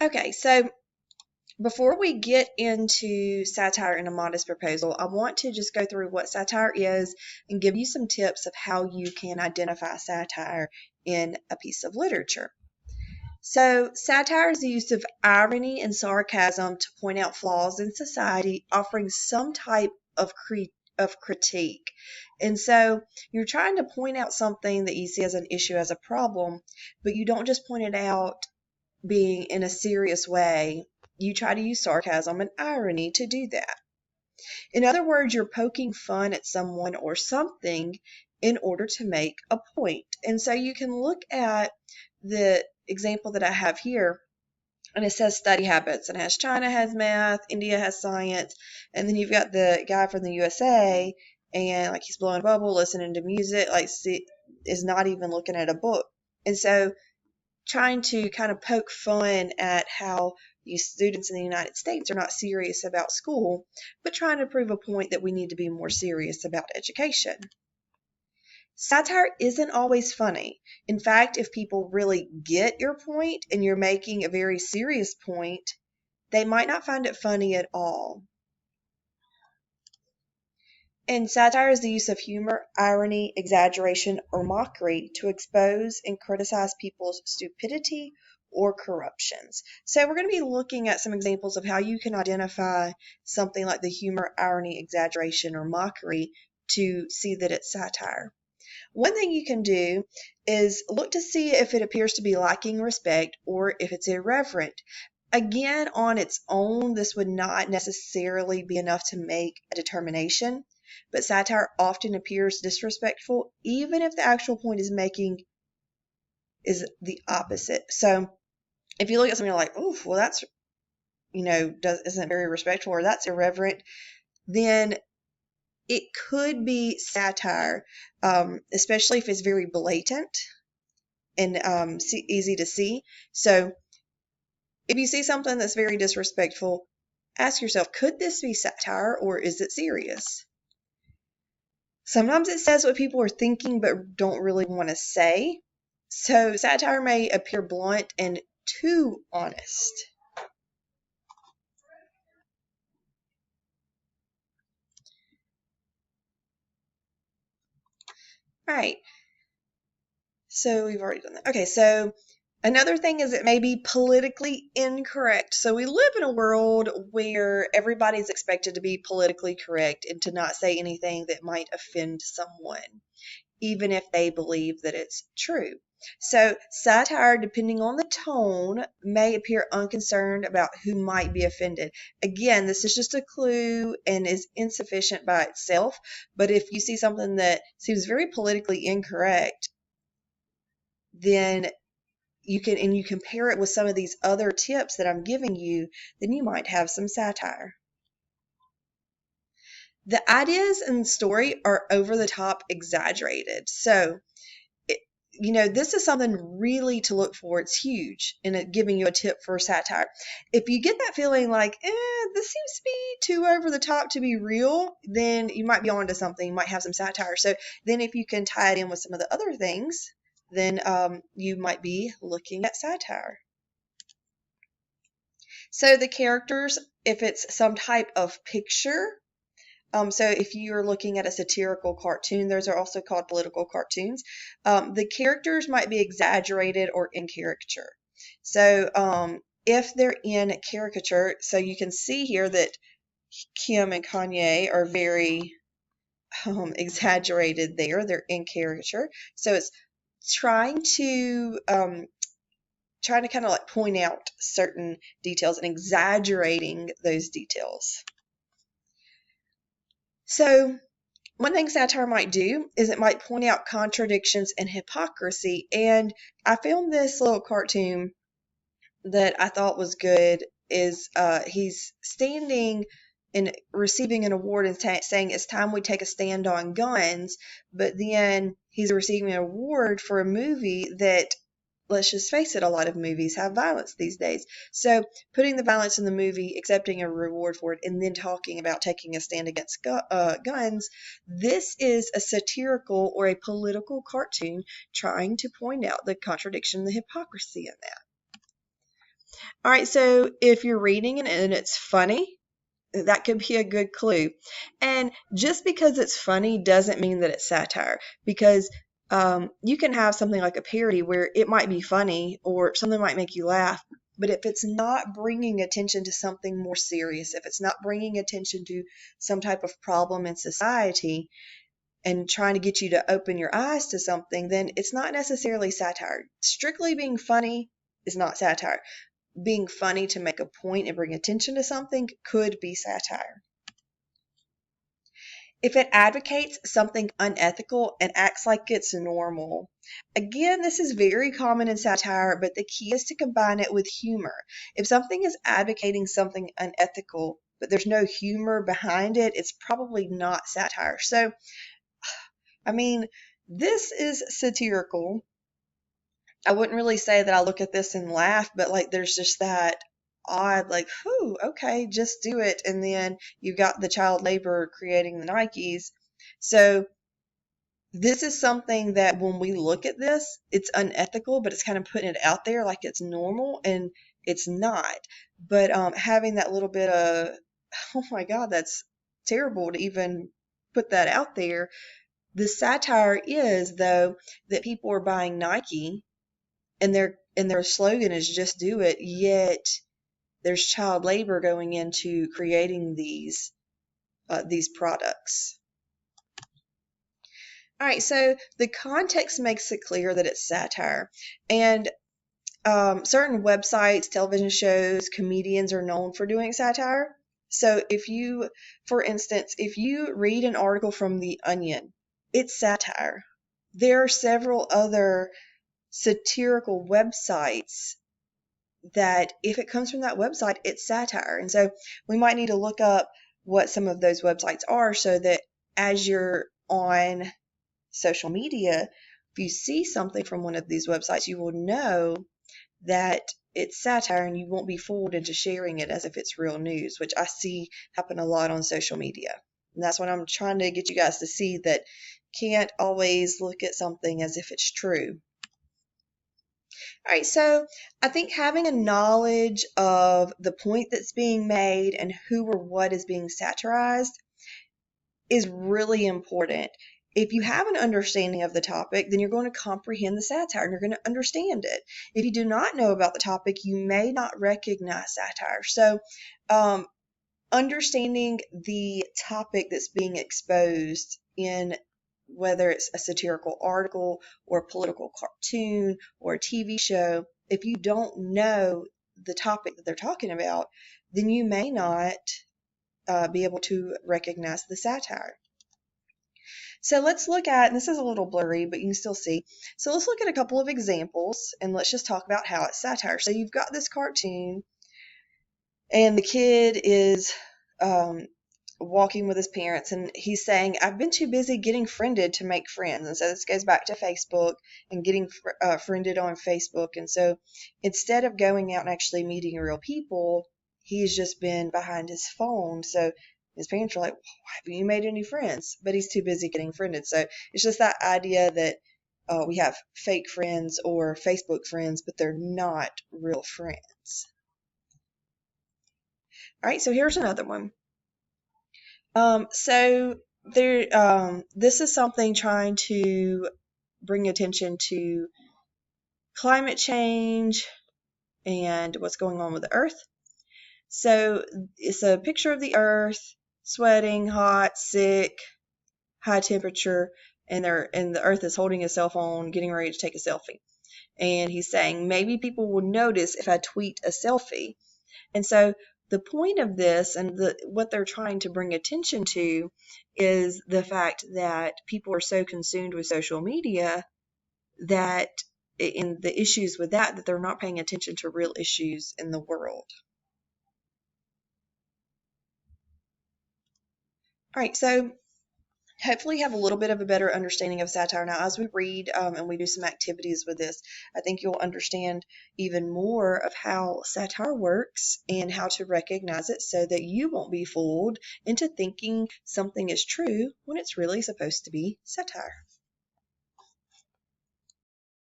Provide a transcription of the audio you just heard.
Okay, so before we get into satire and a modest proposal, I want to just go through what satire is and give you some tips of how you can identify satire in a piece of literature. So, satire is the use of irony and sarcasm to point out flaws in society, offering some type of critique. And so, you're trying to point out something that you see as an issue, as a problem, but you don't just point it out being in a serious way. You try to use sarcasm and irony to do that. In other words, you're poking fun at someone or something in order to make a point. And so you can look at the example that I have here, and it says study habits, and it has China has math, India has science, and then you've got the guy from the USA, and like he's blowing a bubble, listening to music, like is not even looking at a book. And so trying to kind of poke fun at how these students in the United States are not serious about school, but trying to prove a point that we need to be more serious about education. Satire isn't always funny. In fact, if people really get your point and you're making a very serious point, they might not find it funny at all. And satire is the use of humor, irony, exaggeration, or mockery to expose and criticize people's stupidity or corruptions. So we're going to be looking at some examples of how you can identify something like the humor, irony, exaggeration, or mockery to see that it's satire. One thing you can do is look to see if it appears to be lacking respect or if it's irreverent. Again, on its own, this would not necessarily be enough to make a determination, but satire often appears disrespectful, even if the actual point is making is the opposite. So if you look at something like, oh, well, that's, isn't very respectful, or that's irreverent, then it could be satire, especially if it's very blatant and easy to see. So if you see something that's very disrespectful, ask yourself, could this be satire or is it serious? Sometimes it says what people are thinking but don't really want to say. So satire may appear blunt and too honest. All right. So we've already done that. Okay, so another thing is it may be politically incorrect. So we live in a world where everybody's expected to be politically correct and to not say anything that might offend someone, even if they believe that it's true. So satire, depending on the tone, may appear unconcerned about who might be offended. Again, this is just a clue and is insufficient by itself. But if you see something that seems very politically incorrect, then you compare it with some of these other tips that I'm giving you, then you might have some satire. The ideas in the story are over the top exaggerated. So, this is something really to look for. It's huge in giving you a tip for satire. If you get that feeling like, this seems to be too over the top to be real, then you might be onto something. You might have some satire. So then if you can tie it in with some of the other things, then you might be looking at satire. So the characters, if it's some type of picture, so if you're looking at a satirical cartoon, those are also called political cartoons. The characters might be exaggerated or in caricature. So if they're in caricature, so you can see here that Kim and Kanye are very exaggerated there. They're in caricature. So it's trying to kind of like point out certain details and exaggerating those details. So one thing satire might do is it might point out contradictions and hypocrisy. And I found this little cartoon that I thought was good is he's standing and receiving an award and saying it's time we take a stand on guns, but then he's receiving an award for a movie that, let's just face it, a lot of movies have violence these days. So putting the violence in the movie, accepting a reward for it, and then talking about taking a stand against guns, this is a satirical or a political cartoon trying to point out the contradiction, the hypocrisy in that. All right, so if you're reading it and it's funny, that could be a good clue. And just because it's funny doesn't mean that it's satire, because you can have something like a parody where it might be funny or something might make you laugh, but if it's not bringing attention to something more serious, if it's not bringing attention to some type of problem in society and trying to get you to open your eyes to something, then it's not necessarily satire. Strictly being funny is not satire. Being funny to make a point and bring attention to something could be satire. If it advocates something unethical and acts like it's normal. Again, this is very common in satire, but the key is to combine it with humor. If something is advocating something unethical, but there's no humor behind it, it's probably not satire. So, I mean, this is satirical. I wouldn't really say that I look at this and laugh, but like there's just that odd, like, whew, okay, just do it. And then you've got the child labor creating the Nikes. So this is something that when we look at this, it's unethical, but it's kind of putting it out there like it's normal, and it's not. But having that little bit of, oh my God, that's terrible to even put that out there. The satire is, though, that people are buying Nike and their slogan is just do it, yet there's child labor going into creating these products. All right, so the context makes it clear that it's satire, and certain websites, television shows, comedians are known for doing satire. So if you, for instance, if you read an article from The Onion, it's satire. There are several other satirical websites that if it comes from that website, it's satire. And so we might need to look up what some of those websites are so that as you're on social media, if you see something from one of these websites, you will know that it's satire and you won't be fooled into sharing it as if it's real news, which I see happen a lot on social media. And that's what I'm trying to get you guys to see, that can't always look at something as if it's true. All right, so I think having a knowledge of the point that's being made and who or what is being satirized is really important. If you have an understanding of the topic, then you're going to comprehend the satire and you're going to understand it. If you do not know about the topic, you may not recognize satire. So, understanding the topic that's being exposed in whether it's a satirical article or a political cartoon or a TV show, if you don't know the topic that they're talking about, then you may not be able to recognize the satire. So let's look at, and this is a little blurry, but you can still see. So let's look at a couple of examples and let's just talk about how it's satire. So you've got this cartoon and the kid is walking with his parents and he's saying, I've been too busy getting friended to make friends. And so this goes back to Facebook and getting friended on Facebook. And so instead of going out and actually meeting real people, he's just been behind his phone. So his parents are like, why haven't you made any friends? But he's too busy getting friended. So it's just that idea that we have fake friends or Facebook friends, but they're not real friends. All right, so here's another one. So this is something trying to bring attention to climate change and what's going on with the earth. So it's a picture of the earth, sweating, hot, sick, high temperature, and the earth is holding a cell phone, getting ready to take a selfie. And he's saying, maybe people will notice if I tweet a selfie. And so the point of this and what they're trying to bring attention to is the fact that people are so consumed with social media that in the issues with that they're not paying attention to real issues in the world. All right, so hopefully have a little bit of a better understanding of satire. Now, as we read and we do some activities with this, I think you'll understand even more of how satire works and how to recognize it so that you won't be fooled into thinking something is true when it's really supposed to be satire.